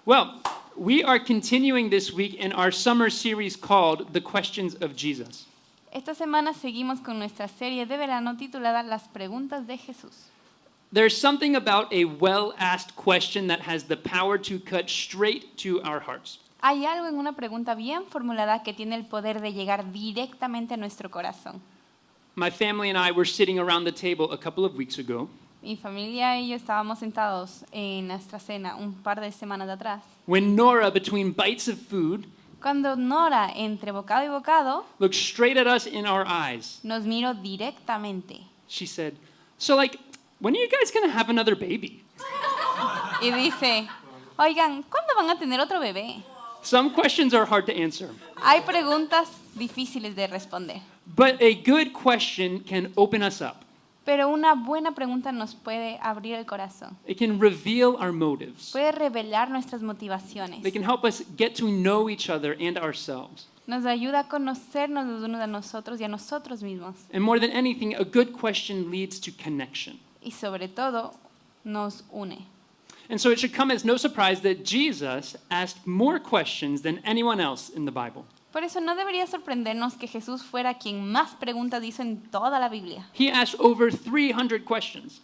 Well, we are continuing this week in our summer series called The Questions of Jesus. Esta semana seguimos con nuestra serie de verano titulada Las preguntas de Jesús. There's something about a well-asked question that has the power to cut straight to our hearts. Hay algo en una pregunta bien formulada que tiene el poder de llegar directamente a nuestro corazón. My family and I were sitting around the table a couple of weeks ago Mi familia y yo estábamos sentados en nuestra cena un par de semanas atrás, when Nora, between bites of food, cuando Nora, entre bocado y bocado, looked straight at us in our eyes. nos miró directamente She said, "So when are you guys going to have another baby?" y dice, oigan, ¿cuándo van a tener otro bebé? Some questions are hard to answer, Hay preguntas difíciles de responder, but a good question can open us up. pero una buena pregunta nos puede abrir el corazón. It can reveal our motives. Puede revelar nuestras motivaciones. They can help us get to know each other and ourselves. Nos ayuda a conocernos los unos a nosotros y a nosotros mismos. And more than anything, a good question leads to connection. Y sobre todo, nos une. And so it should come as no surprise that Jesus asked more questions than anyone else in the Bible. Por eso no debería sorprendernos que Jesús fuera quien más preguntas hizo en toda la Biblia. He asked over 300 questions.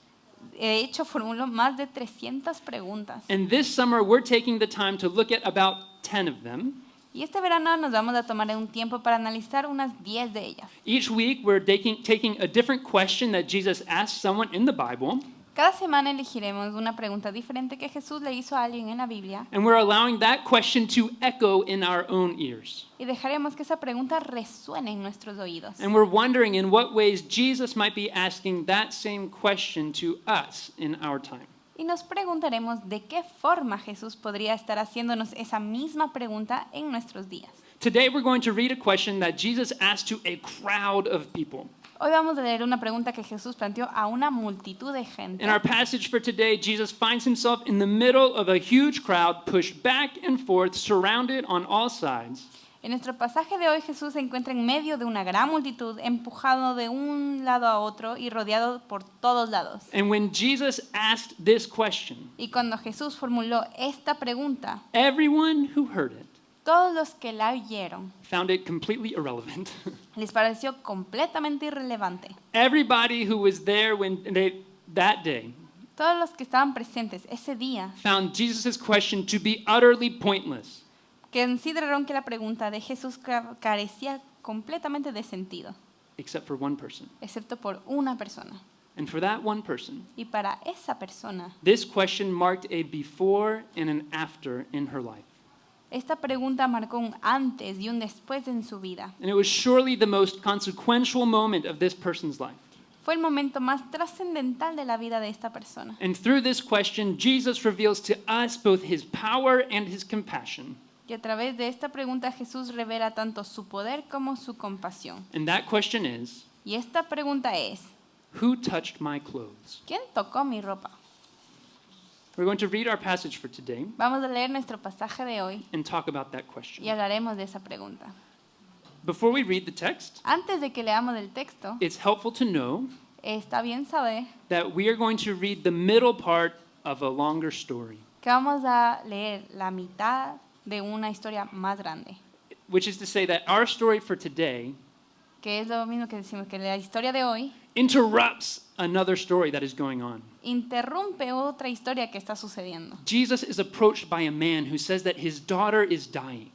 De hecho, formuló más de 300 preguntas. And this summer, we're taking the time to look at about 10 of them. Y este verano nos vamos a tomar un tiempo para analizar unas 10 de ellas. Each week, we're taking a different question that Jesus asked someone in the Bible, Cada semana elegiremos una pregunta diferente que Jesús le hizo a alguien en la Biblia and we're allowing that question to echo in our own ears. y dejaremos que esa pregunta resuene en nuestros oídos. And we're wondering in what ways Jesus might be asking that same question to us in our time. Y nos preguntaremos de qué forma Jesús podría estar haciéndonos esa misma pregunta en nuestros días. Today, we're going to read a question that Jesus asked to a crowd of people. Hoy vamos a leer una pregunta que Jesús planteó a una multitud de gente. In our passage for today, Jesus finds himself in the middle of a huge crowd, pushed back and forth, surrounded on all sides. En nuestro pasaje de hoy, Jesús se encuentra en medio de una gran multitud, empujado de un lado a otro y rodeado por todos lados. And when Jesus asked this question, Y cuando Jesús formuló esta pregunta, everyone who heard it todos los que la oyeron found it completely irrelevant. les pareció completamente irrelevante. Everybody who was there that day Todos los que estaban presentes ese día found Jesus' question to be utterly pointless. consideraron que la pregunta de Jesús carecía completamente de sentido, Except for one person. excepto por una persona. And for that one person, Y para esa persona, this question marked a before and an after in her life. esta pregunta marcó un antes y un después en su vida. And it was surely the most consequential moment of this person's life. Fue el momento más trascendental de la vida de esta persona. And through this question, Jesus reveals to us both his power and his compassion. Y a través de esta pregunta Jesús revela tanto su poder como su compasión. And that question is, Y esta pregunta es, who touched my clothes? ¿quién tocó mi ropa? We're going to read our passage for today Vamos a leer nuestro pasaje de hoy and talk about that question. y hablaremos de esa pregunta. Before we read the text, Antes de que leamos el texto, it's helpful to know está bien saber that we are going to read the middle part of a longer story, que vamos a leer la mitad de una historia más grande, which is to say that our story for today que es lo mismo que decimos que la historia de hoy interrupts another story that is going on. interrumpe otra historia que está sucediendo. Jesus is approached by a man who says that his daughter is dying.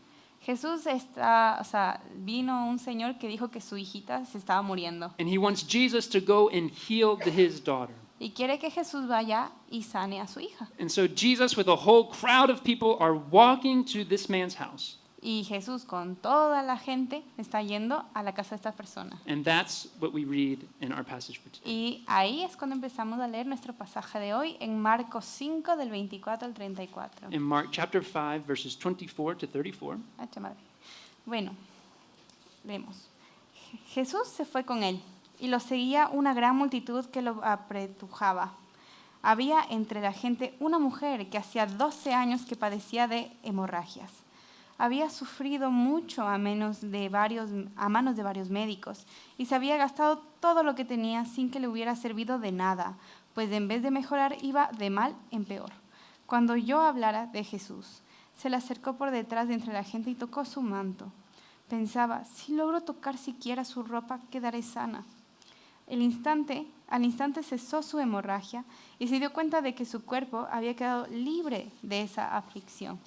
Vino un señor que dijo que su hijita se estaba muriendo And he wants Jesus to go and heal his daughter. y quiere que Jesús vaya y sane a su hija. And so Jesus, with a whole crowd of people, are walking to this man's house. Y Jesús con toda la gente está yendo a la casa de esta persona. And that's what we read in our passage for today. Y ahí es cuando empezamos a leer nuestro pasaje de hoy en Marcos 5 del 24 al 34. In Mark chapter 5, verses 24 to 34. Ay, madre. Bueno, leemos. Jesús se fue con él y lo seguía una gran multitud que lo apretujaba. Había entre la gente una mujer que hacía 12 años que padecía de hemorragias. Había sufrido mucho a manos de varios médicos y se había gastado todo lo que tenía sin que le hubiera servido de nada, pues en vez de mejorar iba de mal en peor. Cuando oyó hablar de Jesús, Se le acercó por detrás de entre la gente y tocó su manto. Pensaba, si logro tocar siquiera su ropa, quedaré sana. Al instante cesó su hemorragia y se dio cuenta de que su cuerpo había quedado libre de esa aflicción.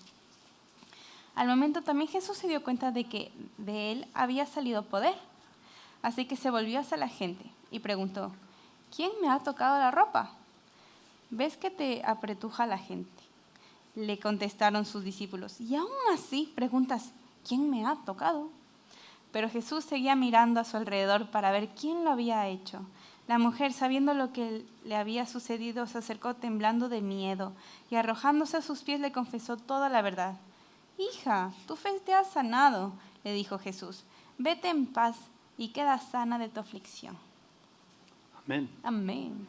Al momento también Jesús se dio cuenta de que de él había salido poder. Así que se volvió hacia la gente y preguntó, ¿quién me ha tocado la ropa? ¿Ves que te apretuja la gente? Le contestaron sus discípulos, y aún así preguntas, ¿quién me ha tocado? Pero Jesús seguía mirando a su alrededor para ver quién lo había hecho. La mujer, sabiendo lo que le había sucedido, se acercó temblando de miedo y arrojándose a sus pies le confesó toda la verdad. Hija, tu fe te ha sanado, le dijo Jesús. Vete en paz y queda sana de tu aflicción. Amen. Amén.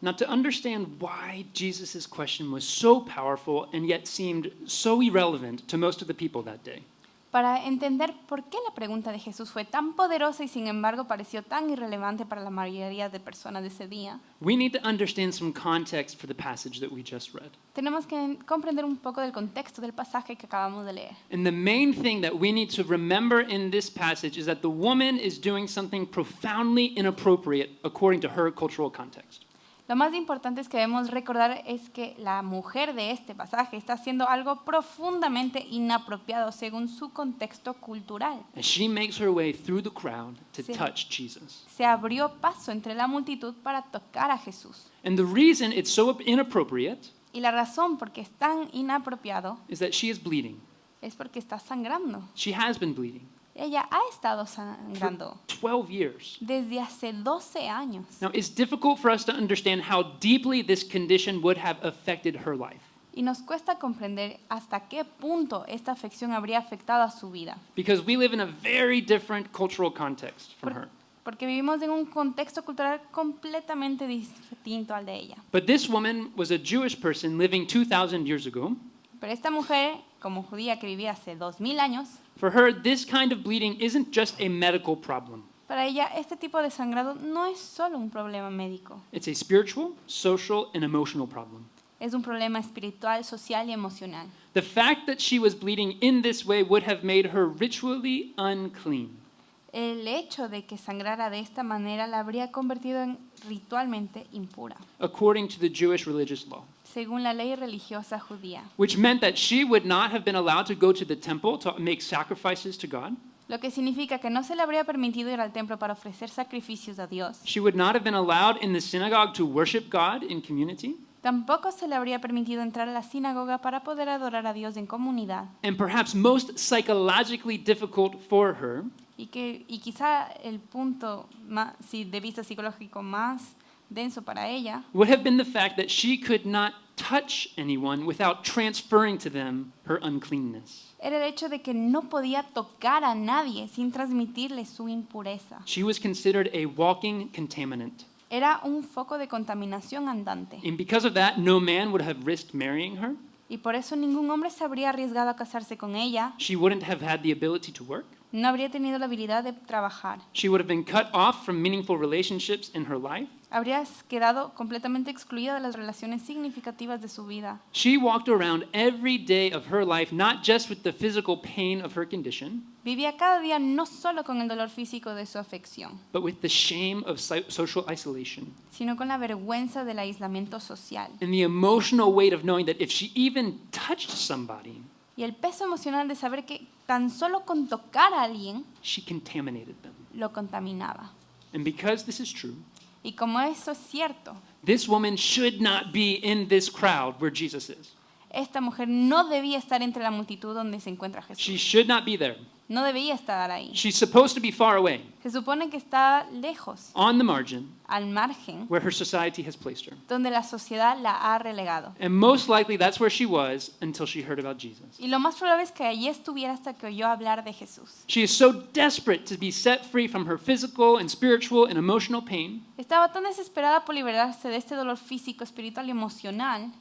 Now, to understand why Jesus' question was so powerful and yet seemed so irrelevant to most of the people that day, Para entender por qué la pregunta de Jesús fue tan poderosa y sin embargo pareció tan irrelevante para la mayoría de personas de ese día, we need to understand some context for the passage that we just read. tenemos que comprender un poco del contexto del pasaje que acabamos de leer. And the main thing that we need to remember in this passage is that the woman is doing something profoundly inappropriate according to her cultural context. Lo más importante es que debemos recordar es que la mujer de este pasaje está haciendo algo profundamente inapropiado según su contexto cultural. As she makes her way through the crowd to Sí. touch Jesus. Se abrió paso entre la multitud para tocar a Jesús. And the reason it's so inappropriate Y la razón por qué es tan inapropiado is that she is bleeding. es porque está sangrando. She has been bleeding Ella ha estado for sangrando 12 years. desde hace 12 años. Now, it's difficult for us to understand how deeply this condition would have affected her life Y nos cuesta comprender hasta qué punto esta afección habría afectado a su vida. because we live in a very different cultural context from her. Porque vivimos en un contexto cultural completamente distinto al de ella. But this woman was a Jewish person living 2,000 years ago. Pero esta mujer, como judía que vivía hace 2000 años, For her, this kind of bleeding isn't just a medical problem. para ella este tipo de sangrado no es solo un problema médico, It's a spiritual, social, and emotional problem. es un problema espiritual, social y emocional. The fact that she was bleeding in this way would have made her ritually unclean. El hecho de que sangrara de esta manera la habría convertido en ritualmente impura, According to the Jewish religious law, según la ley religiosa judía. which meant that she would not have been allowed to go to the temple to make sacrifices to God. Lo que significa que no se le habría permitido ir al templo para ofrecer sacrificios a Dios. She would not have been allowed in the synagogue to worship God in community. Tampoco se le habría permitido entrar a la sinagoga para poder adorar a Dios en comunidad. And perhaps most psychologically difficult for her Y quizá el punto de vista psicológico más denso para ella would have been the fact that she could not touch anyone without transferring to them her uncleanness. era el hecho de que no podía tocar a nadie sin transmitirle su impureza. She was considered a walking contaminant. Era un foco de contaminación andante. And because of that, no man would have risked marrying her. Y por eso ningún hombre se habría arriesgado a casarse con ella. She wouldn't have had the ability to work. No habría tenido la habilidad de trabajar. She would have been cut off from meaningful relationships in her life. Habrías quedado completamente excluida de las relaciones significativas de su vida. She walked around every day of her life not just with the physical pain of her condition, Vivía cada día no solo con el dolor físico de su afección, but with the shame of social isolation sino con la vergüenza del aislamiento social and the emotional weight of knowing that if she even touched somebody, y el peso emocional de saber que tan solo con tocar a alguien she contaminated them. lo contaminaba. And because this is true, Y como eso es cierto, this woman should not be in this crowd where Jesus is. esta mujer no debía estar entre la multitud donde se encuentra She Jesús. should not be there. No debía estar ahí. She's supposed to be far away, Se supone que está lejos, on the margin, al margen, where her society has placed her. donde la sociedad la ha relegado. And most likely that's where she was until she heard about Jesus. Y lo más probable es que allí estuviera hasta que oyó hablar de Jesús. She is so desperate to be set free from her physical and spiritual and emotional pain Estaba tan desesperada por liberarse de este dolor físico, espiritual y emocional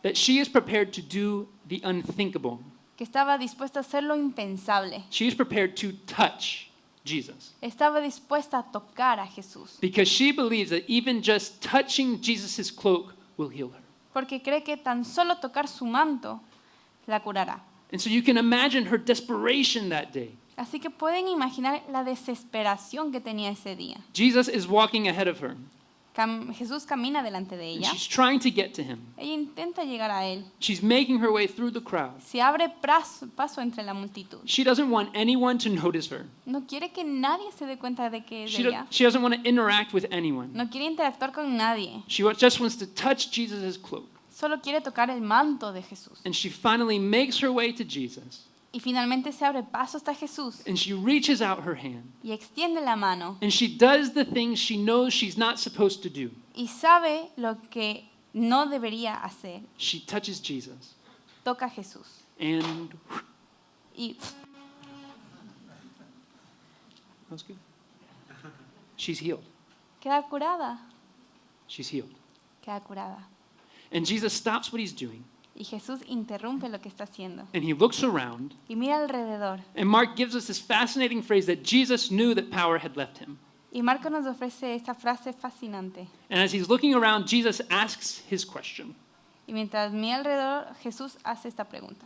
that she is prepared to do the unthinkable. que estaba dispuesta a hacer lo impensable. She is prepared to touch Jesus Estaba dispuesta a tocar a Jesús because she believes that even just touching Jesus' cloak will heal her. porque cree que tan solo tocar su manto la curará. And so you can imagine her desperation that day. Así que pueden imaginar la desesperación que tenía ese día. Jesus is walking ahead of her, Jesús camina delante de and ella. she's trying to get to him. Ella intenta llegar a él. She's making her way through the crowd. Se abre paso entre la multitud. She doesn't want anyone to notice her. No quiere que nadie se dé cuenta de que es She ella. doesn't want to interact with anyone. No quiere interactuar con nadie. She just wants to touch Jesus' cloak. Solo quiere tocar el manto de Jesús. And she finally makes her way to Jesus, Y finalmente se abre paso hasta Jesús and she reaches out her hand, y extiende la mano and she does the things she knows she's not supposed to do. y sabe lo que no debería hacer. She touches Jesus, Toca a Jesús and y that was good. She's healed. queda curada. She's healed. Queda curada. And Jesus stops what he's doing, Y Jesús interrumpe lo que está haciendo and he looks around, y mira alrededor. and Mark gives us this fascinating phrase that Jesus knew that power had left him. Y Marco nos ofrece esta frase fascinante. And as he's looking around, Jesus asks his question, Y mientras mira alrededor, Jesús hace esta pregunta.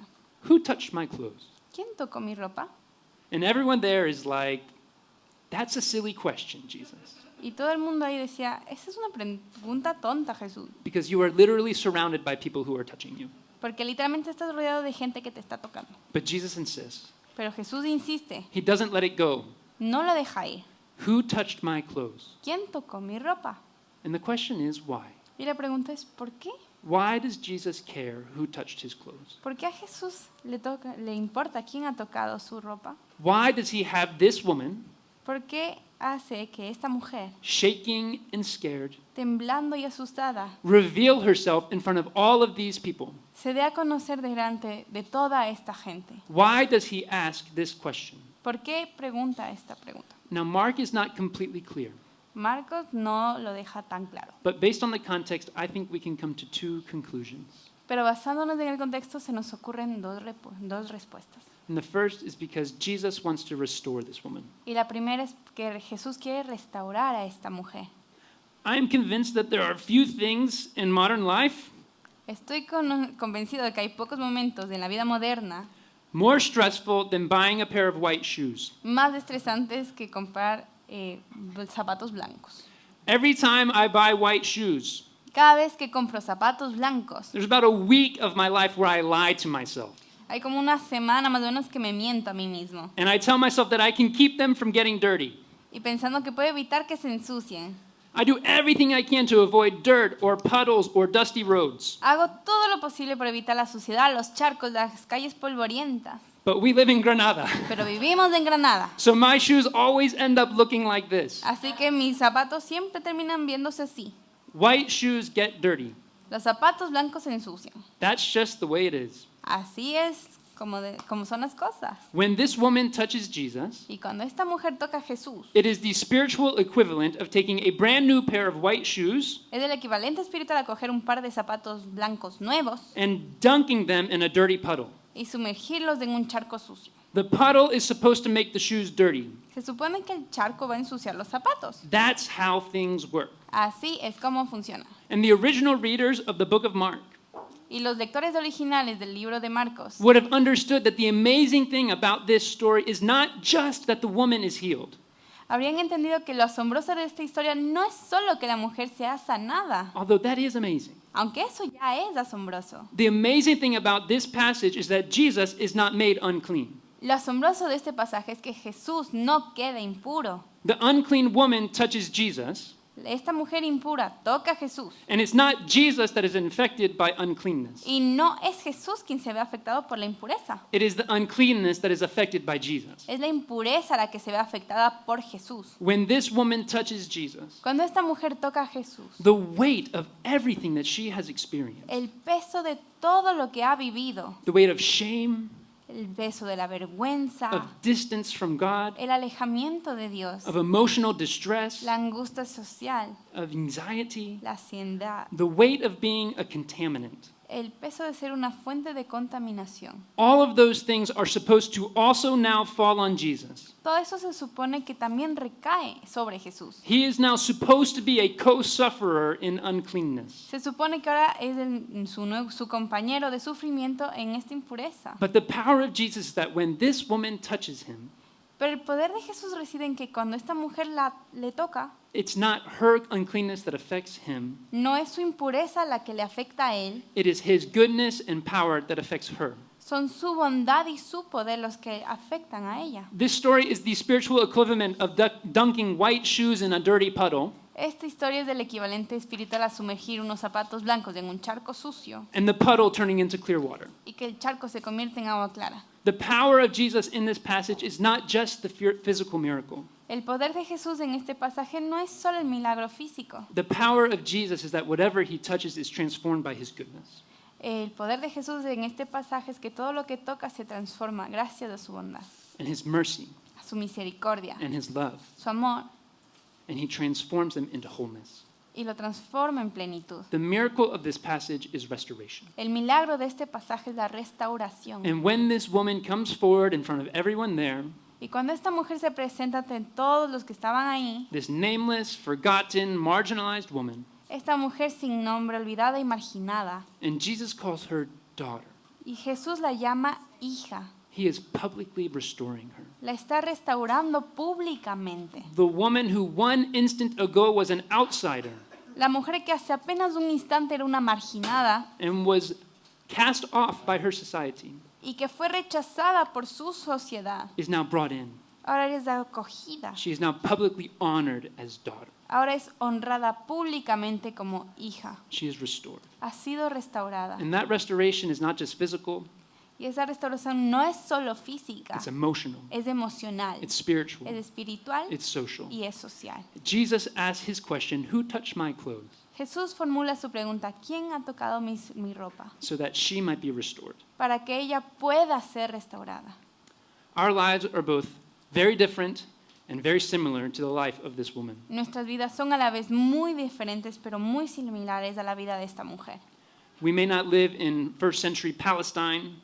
"Who touched my clothes?" ¿Quién tocó mi ropa? And everyone there is like, "That's a silly question, Jesus, Y todo el mundo ahí decía, esa es una pregunta tonta, Jesús. because you are literally surrounded by people who are touching you." Porque literalmente estás rodeado de gente que te está tocando. But Jesus insists. Pero Jesús insiste, He doesn't let it go. no lo deja ir. "Who touched my clothes?" ¿Quién tocó mi ropa? And the question is, why? Y la pregunta es, ¿por qué? Why does Jesus care who touched his clothes? ¿Por qué a Jesús le importa quién ha tocado su ropa? Why does he have this woman, ¿Por qué hace que esta mujer, shaking and scared, temblando y asustada, reveal herself in front of all of these people? se dé a conocer delante de toda esta gente? Why does he ask this question? ¿Por qué pregunta esta pregunta? Now, Mark is not completely clear, Marcos no lo deja tan claro. but based on the context, I think we can come to two conclusions. Pero basándonos en el contexto se nos ocurren dos respuestas. And the first is because Jesus wants to restore this woman. Y la primera es que Jesús quiere restaurar a esta mujer. I am convinced that there are few things in modern life Estoy convencido de que hay pocos momentos en la vida moderna more stressful than buying a pair of white shoes. más estresantes que comprar zapatos blancos. Every time I buy white shoes, Cada vez que compro zapatos blancos, there's about a week of my life where I lie to myself. hay como una semana más o menos que me miento a mí mismo. And I tell myself that I can keep them from getting dirty. Y pensando que puedo evitar que se ensucien. I do everything I can to avoid dirt or puddles or dusty roads. Hago todo lo posible por evitar la suciedad, los charcos, las calles polvorientas. But we live in Granada, Pero vivimos en Granada. so my shoes always end up looking like this. Así que mis zapatos siempre terminan viéndose así. White shoes get dirty. Los zapatos blancos se ensucian. That's just the way it is. Así es como son las cosas. When this woman touches Jesus, Y cuando esta mujer toca a Jesús, it is the spiritual equivalent of taking a brand new pair of white shoes es el equivalente espiritual a coger un par de zapatos blancos nuevos and dunking them in a dirty puddle. y sumergirlos en un charco sucio. The puddle is supposed to make the shoes dirty. Se supone que el charco va a ensuciar los zapatos. That's how things work. Así es como funciona. And the original readers of the book of Mark Y los lectores originales del libro de Marcos would have understood that the amazing thing about this story is not just that the woman is healed, habrían entendido que lo asombroso de esta historia no es solo que la mujer sea sanada, although that is amazing. aunque eso ya es asombroso. The amazing thing about this passage is that Jesus is not made unclean. Lo asombroso de este pasaje es que Jesús no queda impuro. The unclean woman touches Jesus, Esta mujer impura toca a Jesús. and it's not Jesus that is infected by uncleanness. Y no es Jesús quien se ve afectado por la impureza. It is the uncleanness that is affected by Jesus. Es la impureza la que se ve afectada por Jesús. When this woman touches Jesus, Cuando esta mujer toca a Jesús, the weight of everything that she has experienced, el peso de todo lo que ha vivido, the weight of shame, el peso de la vergüenza, of distance from God, el alejamiento de Dios, of emotional distress, la angustia social, of anxiety, la ansiedad, the weight of being a contaminant, el peso de ser una fuente de contaminación. All of those things are supposed to also now fall on Jesus. Todo eso se supone que también recae sobre Jesús. He is now supposed to be a co-sufferer in uncleanness. Se supone que ahora es su compañero de sufrimiento en esta impureza. But the power of Jesus is that when this woman touches him, Pero el poder de Jesús reside en que cuando esta mujer le toca, it's not her uncleanness that affects him. no es su impureza la que le afecta a él, It is his goodness and power that affects her. son su bondad y su poder los que afectan a ella. This story is the spiritual equivalent of dunking white shoes in a dirty puddle Esta historia es del equivalente espiritual a sumergir unos zapatos blancos en un charco sucio and the puddle turning into clear water. y que el charco se convierte en agua clara. The power of Jesus in this passage is not just the physical miracle. El poder de Jesús en este pasaje no es solo el milagro físico. The power of Jesus is that whatever he touches is transformed by his goodness. El poder de Jesús en este pasaje es que todo lo que toca se transforma gracias a su bondad, And his mercy a su misericordia, and his love. su amor, And he transforms them into wholeness. y lo transforma en plenitud. The miracle of this passage is restoration. El milagro de este pasaje es la restauración. And when this woman comes forward in front of everyone there, Y cuando esta mujer se presenta ante todos los que estaban ahí, this nameless, forgotten, marginalized woman, esta mujer sin nombre, olvidada y marginada, and Jesus calls her daughter, y Jesús la llama hija, he is publicly restoring her. la está restaurando públicamente. The woman who 1 instant ago was an outsider La mujer que hace apenas un instante era una marginada and was cast off by her society y que fue rechazada por su sociedad, is now brought in. ahora es acogida. She is now publicly honored as daughter. Ahora es honrada públicamente como hija. She is restored. Ha sido restaurada. And that restoration is not just physical, Y esa restauración no es solo física, it's emotional, es emocional, it's spiritual, es espiritual it's social. y es social. Jesus asked his question, who touched my clothes? Jesús formula su pregunta, ¿quién ha tocado mi ropa? So that she might be restored. Para que ella pueda ser restaurada. Our lives are both very different and very similar to the life of this woman. Nuestras vidas son a la vez muy diferentes, pero muy similares a la vida de esta mujer. We may not live in first century Palestine.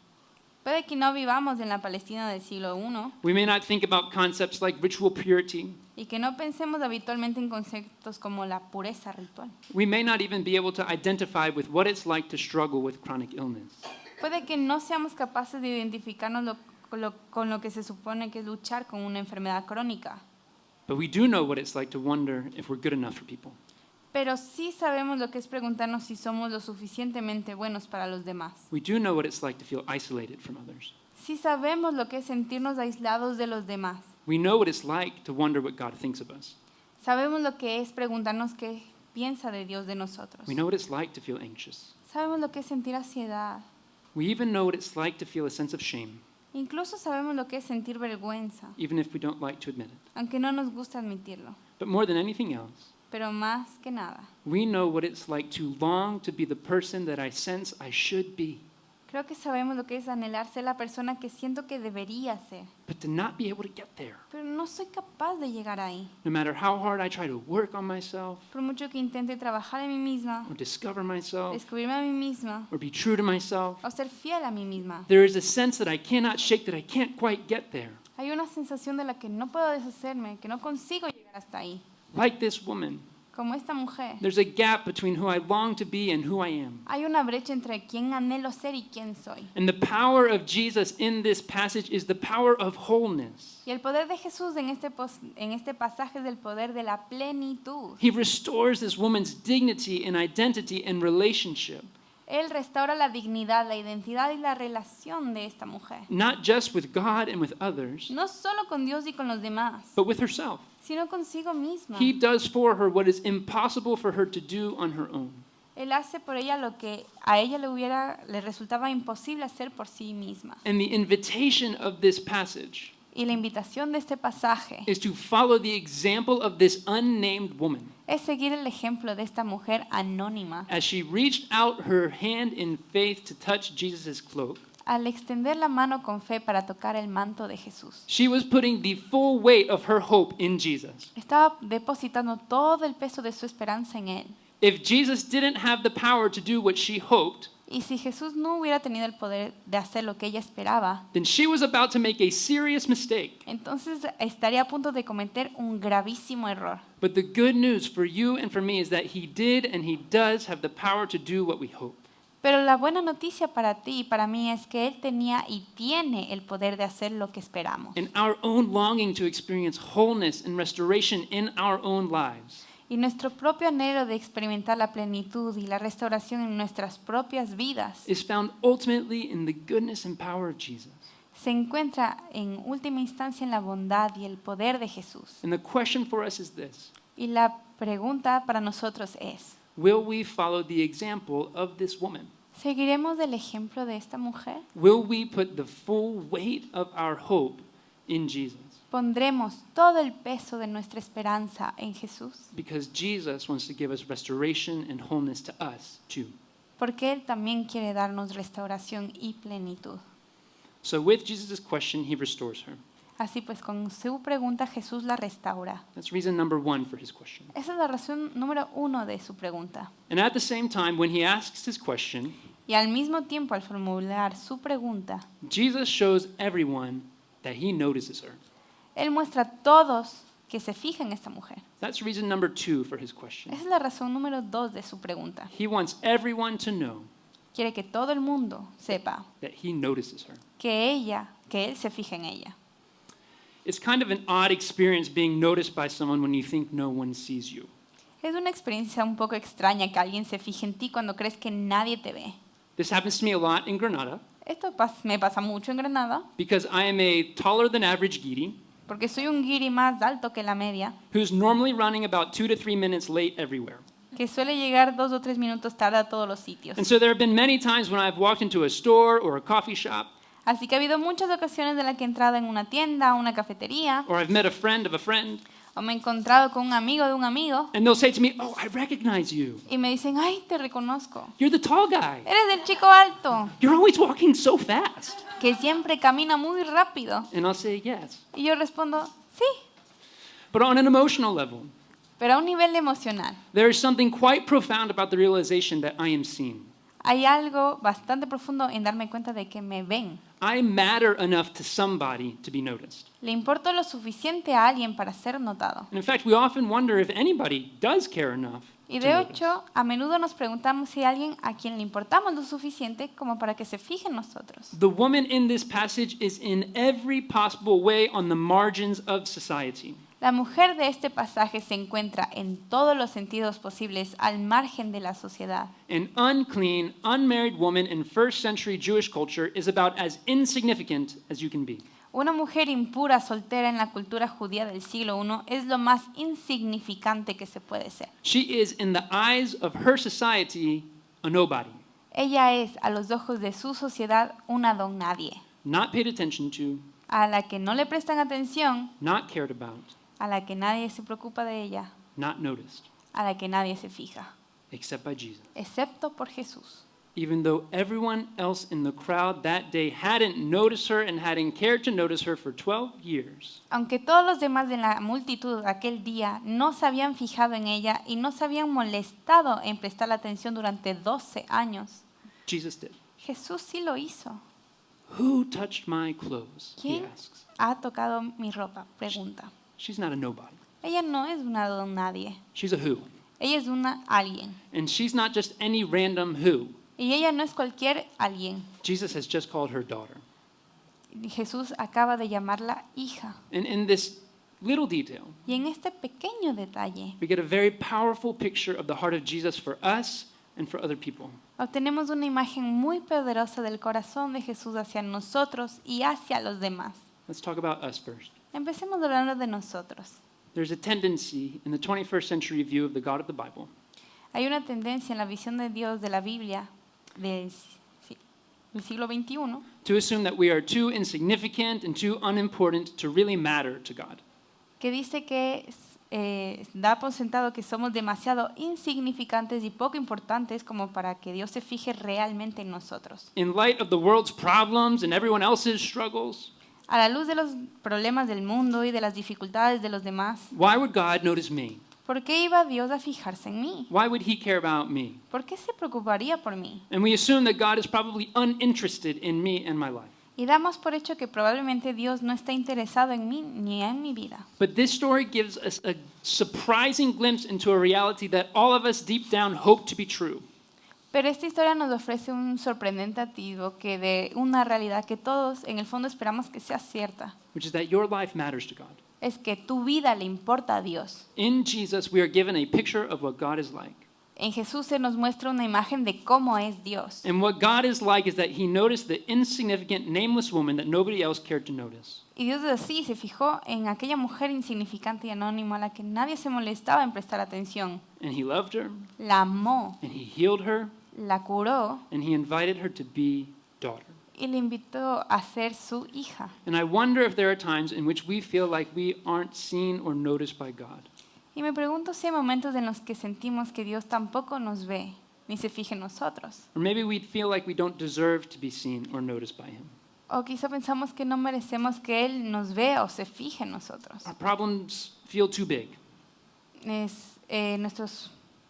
Puede que no vivamos en la Palestina del siglo I We may not think about concepts like ritual purity. y que no pensemos habitualmente en conceptos como la pureza ritual. We may not even be able to identify with what it's like to struggle with chronic illness. Puede que no seamos capaces de identificarnos con lo que se supone que es luchar con una enfermedad crónica, But we do know what it's like to wonder if we're good enough for people. pero sí sabemos lo que es preguntarnos si somos lo suficientemente buenos para los demás. We do know what it's like to feel isolated from others. Sí sabemos lo que es sentirnos aislados de los demás. We know what it's like to wonder what God thinks of us. Sabemos lo que es preguntarnos qué piensa de Dios de nosotros. We know what it's like to feel anxious. Sabemos lo que es sentir ansiedad. We even know what it's like to feel a sense of shame, Incluso sabemos lo que es sentir vergüenza, even if we don't like to admit it. aunque no nos gusta admitirlo. But more than anything else, Pero más que nada, we know what it's like to long to be the person that I sense I should be, creo que sabemos lo que es anhelar ser la persona que siento que debería ser, but to not be able to get there. pero no soy capaz de llegar ahí. No matter how hard I try to work on myself, Por mucho que intente trabajar en mí misma, or discover myself, descubrirme a mí misma, or be true to myself, o ser fiel a mí misma, there is a sense that I cannot shake, that I can't quite get there. hay una sensación de la que no puedo deshacerme, que no consigo llegar hasta ahí. Like this woman, Como esta mujer, there's a gap between who I long to be and who I am. hay una brecha entre quién anhelo ser y quién soy. And the power of Jesus in this passage is the power of wholeness. Y el poder de Jesús en este pasaje es el poder de la plenitud. He restores this woman's dignity and identity and relationship, Él restaura la dignidad, la identidad y la relación de esta mujer. not just with God and with others, No solo con Dios y con los demás, but with herself. sino consigo misma. He does for her what is impossible for her to do on her own. Él hace por ella lo que a ella le resultaba imposible hacer por sí misma. And the invitation of this passage Y la invitación de este pasaje is to follow the example of this unnamed woman es seguir el ejemplo de esta mujer anónima. as she reached out her hand in faith to touch Jesus' cloak. Al extender la mano con fe para tocar el manto de Jesús, She was putting the full weight of her hope in Jesus. estaba depositando todo el peso de su esperanza en Él. If Jesus didn't have the power to do what she hoped, Y si Jesús no hubiera tenido el poder de hacer lo que ella esperaba, then she was about to make a serious mistake. entonces estaría a punto de cometer un gravísimo error. But the good news for you and for me is that he did and he does have the power to do what we hope. Pero la buena noticia para ti y para mí es que Él tenía y tiene el poder de hacer lo que esperamos. And our own longing to experience wholeness and restoration in our own lives Y nuestro propio anhelo de experimentar la plenitud y la restauración en nuestras propias vidas is found ultimately in the goodness and power of Jesus. se encuentra en última instancia en la bondad y el poder de Jesús. And the question for us is this: Y la pregunta para nosotros es, will we follow the example of this woman? ¿seguiremos el ejemplo de esta mujer? Will we put the full weight of our hope in Jesus? ¿Pondremos todo el peso de nuestra esperanza en Jesús? Because Jesus wants to give us restoration and wholeness to us too. Porque Él también quiere darnos restauración y plenitud. So with Jesus' question, he restores her. Así pues, con su pregunta Jesús la restaura. That's reason number one for his question. Esa es la razón número 1 de su pregunta. And at the same time, when he asks his question, Y al mismo tiempo, al formular su pregunta, Jesus shows everyone that he notices her. Él muestra a todos que se fijan en esta mujer. That's reason number two for his question. Esa es la razón número 2 de su pregunta. He wants everyone to know Quiere que todo el mundo sepa that he notices her. que Él se fija en ella. It's kind of an odd experience being noticed by someone when you think no one sees you. Es una experiencia un poco extraña que alguien se fije en ti cuando crees que nadie te ve. This happens to me a lot in Granada Esto me pasa mucho en Granada, because I am a taller than average Giri porque soy un guiri más alto que la media, who's normally running about 2 to 3 minutes late everywhere. que suele llegar 2 o 3 minutos tarde a todos los sitios. And so there have been many times when I've walked into a store or a coffee shop, Así que ha habido muchas ocasiones en las que he entrado en una tienda, una cafetería, or I've met a friend of a friend, o me he encontrado con un amigo de un amigo, and they'll say to me, "Oh, I recognize you. y me dicen, ay, te reconozco. You're the tall guy. Eres el chico alto, You're always walking so fast." que siempre camina muy rápido. And I'll say, "Yes." Y yo respondo, sí, But on an emotional level, pero a un nivel emocional. there is something quite profound about the realization that I am seen. Hay algo bastante profundo en darme cuenta de que me ven. I matter enough to somebody to be noticed. Le importo lo suficiente a alguien para ser notado. And in fact, we often wonder if anybody does care enough Y to de notice. hecho, a menudo nos preguntamos si hay alguien a quien le importamos lo suficiente como para que se fije en nosotros. The woman in this passage is in every possible way on the margins of society. La mujer de este pasaje se encuentra en todos los sentidos posibles al margen de la sociedad. An unclean, unmarried woman in first century Jewish culture is about as insignificant as you can be. Una mujer impura, soltera en la cultura judía del siglo I es lo más insignificante que se puede ser. She is, in the eyes of her society, a nobody, Ella es, a los ojos de su sociedad, una don nadie, not paid attention to, a la que no le prestan atención, not cared about, a la que nadie se preocupa de ella, not noticed, a la que nadie se fija, except by Jesus. excepto por Jesús. Even though everyone else in the crowd that day hadn't noticed her and hadn't cared to notice her for 12 years, Aunque todos los demás de la multitud aquel día no se habían fijado en ella y no se habían molestado en prestarle atención durante 12 años, Jesus did. Jesús sí lo hizo. Who touched my clothes? He ¿Quién asks. ha tocado mi ropa? Pregunta. She's not a nobody. Ella no es una don nadie. She's a who. Ella es una alguien. And she's not just any random who. Y ella no es cualquier alguien. Jesus has just called her daughter. Jesús acaba de llamarla hija. And in this little detail, Y en este pequeño detalle we get a very powerful picture of the heart of Jesus for us and for other people. obtenemos una imagen muy poderosa del corazón de Jesús hacia nosotros y hacia los demás. Let's talk about us first. Empecemos hablando de nosotros. There's a tendency in the 21st century view of the God of the Bible Hay una tendencia en la visión de Dios de la Biblia del siglo XXI to assume that we are too insignificant and too unimportant to really matter to God. que dice que da por sentado que somos demasiado insignificantes y poco importantes como para que Dios se fije realmente en nosotros. In light of the world's problems and everyone else's struggles, A la luz de los problemas del mundo y de las dificultades de los demás, why would God notice me? ¿Por qué iba Dios a fijarse en mí? Why would he care about me? ¿Por qué se preocuparía por mí? And we assume that God is probably uninterested in me and my life. Y damos por hecho que probablemente Dios no está interesado en mí ni en mi vida. But this story gives us a surprising glimpse into a reality that all of us deep down hope to be true. Pero esta historia nos ofrece un sorprendente atisbo que de una realidad que todos en el fondo esperamos que sea cierta. Which is that your life matters to God. Es que tu vida le importa a Dios. In Jesus, we are given a picture of what God is like. En Jesús se nos muestra una imagen de cómo es Dios. And what God is like is that he noticed the insignificant, nameless woman that nobody else cared to notice. Y Dios así se fijó en aquella mujer insignificante y anónima a la que nadie se molestaba en prestar atención. And he loved her, La amó, and he healed her, la curó and he invited her to be daughter. y le invitó a ser su hija. And I wonder if there are times in which we feel like we aren't seen or noticed by God. Y me pregunto si hay momentos en los que sentimos que Dios tampoco nos ve ni se fija en nosotros. Or maybe we feel like we don't deserve to be seen or noticed by him. O quizá pensamos que no merecemos que Él nos vea o se fije en nosotros. Our problems feel too big.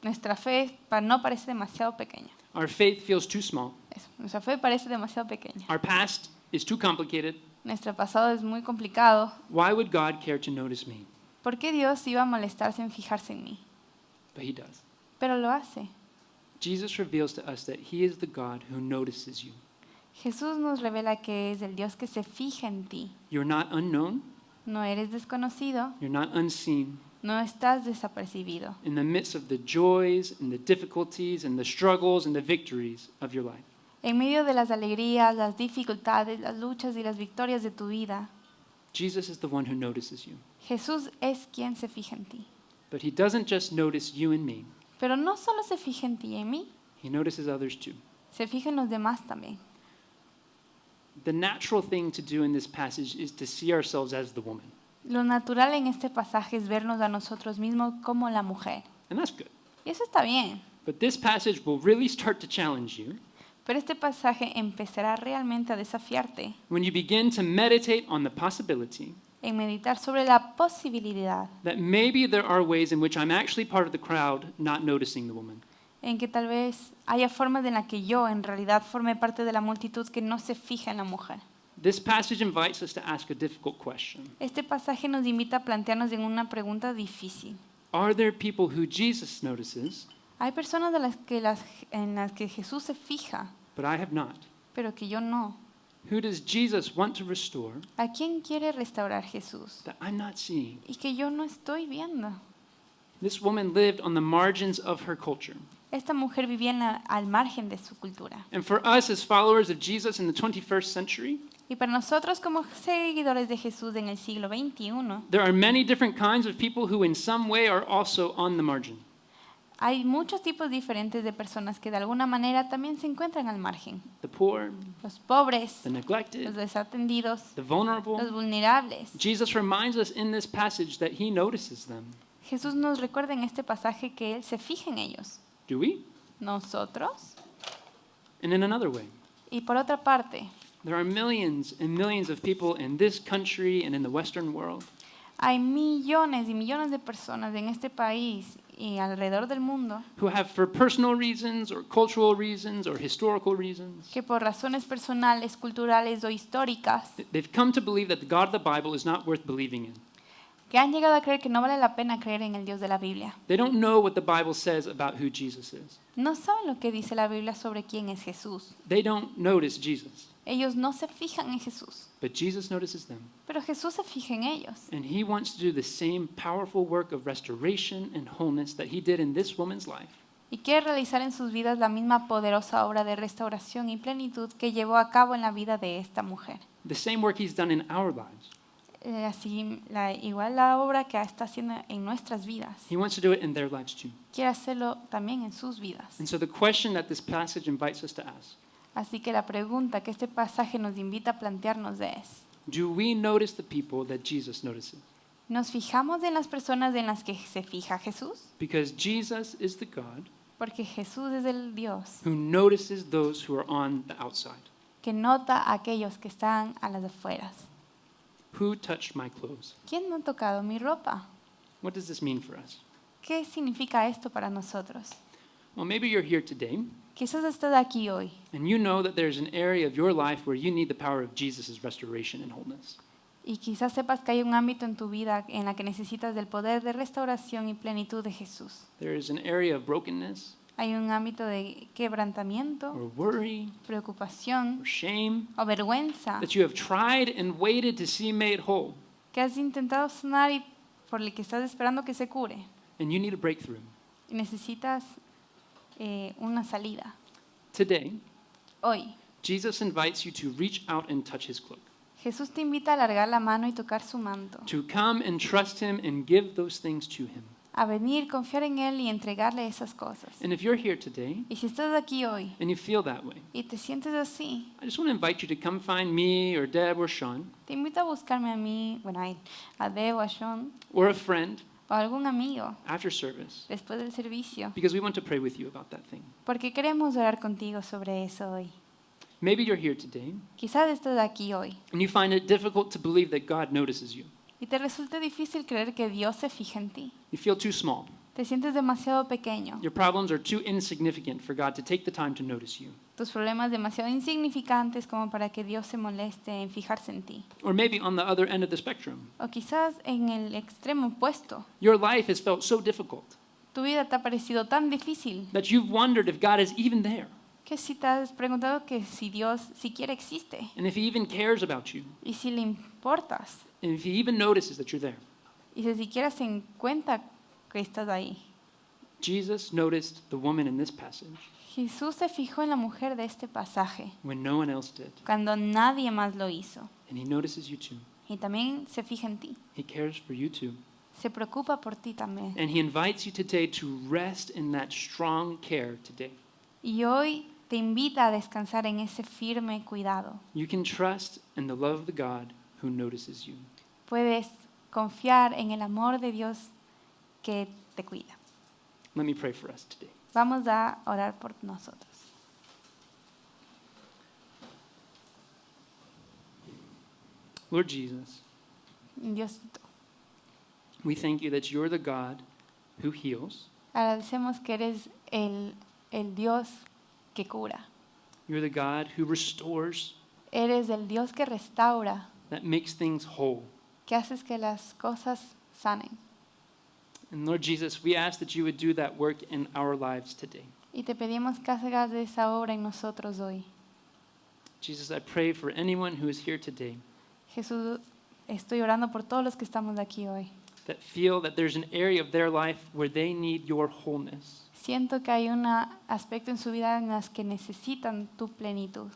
Nuestra fe no parece demasiado pequeña. Our faith feels too small. Nuestra fe parece demasiado pequeña. Our past is too complicated. Nuestro pasado es muy complicado. Why would God care to notice me? ¿Por qué Dios iba a molestarse en fijarse en mí? But he does. Pero lo hace. Jesus reveals to us that he is the God who notices you. Jesús nos revela que es el Dios que se fija en ti. You're not unknown. No eres desconocido, You're not unseen. no estás desapercibido. In the midst of the joys and the difficulties and the struggles and the victories of your life. En medio de las alegrías, las dificultades, las luchas y las victorias de tu vida, Jesus is the one who notices you. Jesús es quien se fija en ti. But he doesn't just notice you and me. Pero no solo se fija en ti y en mí, He notices others too. se fija en los demás también. The natural thing to do in this passage is to see ourselves as the woman. Lo natural en este pasaje es vernos a nosotros mismos como la mujer. And that's good. Y eso está bien. But this passage will really start to challenge you Pero este pasaje empezará realmente a desafiarte when you begin to meditate on the possibility en meditar sobre la posibilidad that maybe there are ways in which I'm actually part of the crowd not noticing the woman. en que tal vez haya formas en las que yo en realidad forme parte de la multitud que no se fija en la mujer. This passage invites us to ask a difficult question. Este pasaje nos invita a plantearnos en una pregunta difícil. Are there people who Jesus notices, Hay personas en las que Jesús se fija, but I have not? pero que yo no. Who does Jesus want to restore ¿A quién quiere restaurar Jesús? that I'm not seeing? Y que yo no estoy viendo. This woman lived on the margins of her culture. Esta mujer vivía al margen de su cultura. And for us as followers of Jesus in the 21st century, Y para nosotros como seguidores de Jesús en el siglo XXI, there are many different kinds of people who in some way are also on the margin. hay muchos tipos diferentes de personas que de alguna manera también se encuentran al margen. The poor, Los pobres, the los neglected, desatendidos, the vulnerable. los vulnerables. Jesus reminds us in this passage that he notices them. Jesús nos recuerda en este pasaje que Él se fija en ellos. Do we? Nosotros. And in another way, Y por otra parte, there are millions and millions of people in this country and in the Western world hay millones y millones de personas en este país y alrededor del mundo who have, for personal reasons or cultural reasons or historical reasons, que por razones personales, culturales o históricas, they've come to believe that the God of the Bible is not worth believing in. que han llegado a creer que no vale la pena creer en el Dios de la Biblia. They don't know what the Bible says about who Jesus is. No saben lo que dice la Biblia sobre quién es Jesús. They don't notice Jesus, Ellos no se fijan en Jesús, but Jesus notices them. pero Jesús se fija en ellos. And he wants to do the same powerful work of restoration and wholeness that he did in this woman's life. Y quiere realizar en sus vidas la misma poderosa obra de restauración y plenitud que llevó a cabo en la vida de esta mujer. The same work he's done in our lives. Igual la obra que está haciendo en nuestras vidas. He wants to do it in their lives too. Quiere hacerlo también en sus vidas. And so the question that this passage invites us to ask, Así que la pregunta que este pasaje nos invita a plantearnos es, do we notice the people that Jesus notices? ¿nos fijamos en las personas en las que se fija Jesús? Because Jesus is the God Porque Jesús es el Dios who notices those who are on the outside. que nota a aquellos que están a las afueras. Who touched my clothes? ¿Quién no ha tocado mi ropa? What does this mean for us? ¿qué significa esto para nosotros? Well, maybe you're here today Quizás estás aquí hoy and you know that there's an area of your life where you need the power of Jesus' restoration and wholeness. y quizás sepas que hay un ámbito en tu vida en la que necesitas del poder de restauración y plenitud de Jesús. There is an area of brokenness Hay un ámbito de quebrantamiento, or worry preocupación or shame o vergüenza that you have tried and waited to see made whole, que has intentado sanar y por el que estás esperando que se cure. and you need a breakthrough. Y necesitas una salida. Today, Hoy, Jesus invites you to reach out and touch his cloak, Jesús te invita a alargar la mano y tocar su manto, to come and trust him and give those things to him. a venir, confiar en Él y entregarle esas cosas. And if you're here today Y si estás aquí hoy and you feel that way, y te sientes así, I just want to invite you to come find me or Deb or Sean te invito a buscarme a mí, bueno, a él, a Deb o a Sean or a friend o a algún amigo after service después del servicio, because we want to pray with you about that thing. porque queremos orar contigo sobre eso hoy. Maybe you're here today Quizás estás aquí hoy and you find it difficult to believe that God notices you. y te resulte difícil creer que Dios se fija en ti. You feel too small. Te sientes demasiado pequeño. Your problems are too insignificant for God to take the time to notice you. Tus problemas demasiado insignificantes como para que Dios se moleste en fijarse en ti. Or maybe on the other end of the spectrum, O quizás en el extremo opuesto. your life has felt so difficult Tu vida te ha parecido tan difícil that you've wondered if God is even there que si te has preguntado que si Dios siquiera existe and if he even cares about you y si le importas and if he even notices that you're there. y si siquiera se en cuenta que estás ahí. Jesus noticed the woman in this passage Jesús se fijó en la mujer de este pasaje when no one else did, cuando nadie más lo hizo. and he notices you too. Y también se fija en ti. He cares for you too. Se preocupa por ti también. And he invites you today to rest in that strong care today. Y hoy te invita a descansar en ese firme cuidado. You can trust in the love of the God who notices you. Puedes confiar en el amor de Dios que te cuida. Let me pray for us today. Vamos a orar por nosotros. Lord Jesus, Diosito, we thank you that you're the God who heals. agradecemos que eres el Dios que cura. You're the God who restores, Eres el Dios que restaura, that makes things whole. que haces que las cosas sanen. And Lord Jesus, we ask that you would do that work in our lives today. Y te pedimos que hagas de esa obra en nosotros hoy. Jesus, I pray for anyone who is here today Jesús, estoy orando por todos los que estamos aquí hoy. that feel that there's an area of their life where they need your wholeness. Siento que hay un aspecto en su vida en las que necesitan tu plenitud.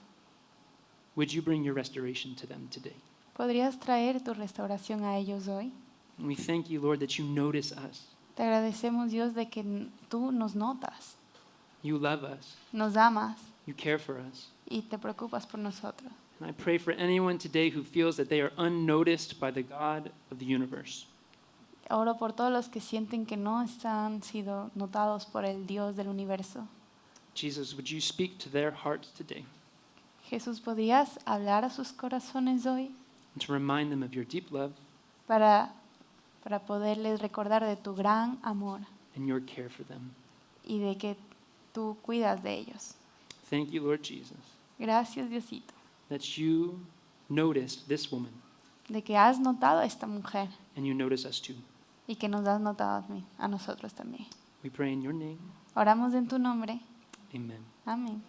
Would you bring your restoration to them today? ¿Podrías traer tu restauración a ellos hoy? And we thank you, Lord, that you notice us. Te agradecemos, Dios, de que tú nos notas, You love us. nos amas You care for us. y te preocupas por nosotros. And I pray for anyone today who feels that they are unnoticed by the God of the universe. Oro por todos los que sienten que no están sido notados por el Dios del universo. Jesus, would you speak to their hearts today Jesús, ¿podrías hablar a sus corazones hoy and to remind them of your deep love para poderles recordar de tu gran amor and your care for them? y de que tú cuidas de ellos? Thank you, Lord Jesus, Gracias, Diosito, that you noticed this woman de que has notado a esta mujer and you notice us too. y que nos has notado a nosotros también. We pray in your name. Oramos en tu nombre. Amen. Amén.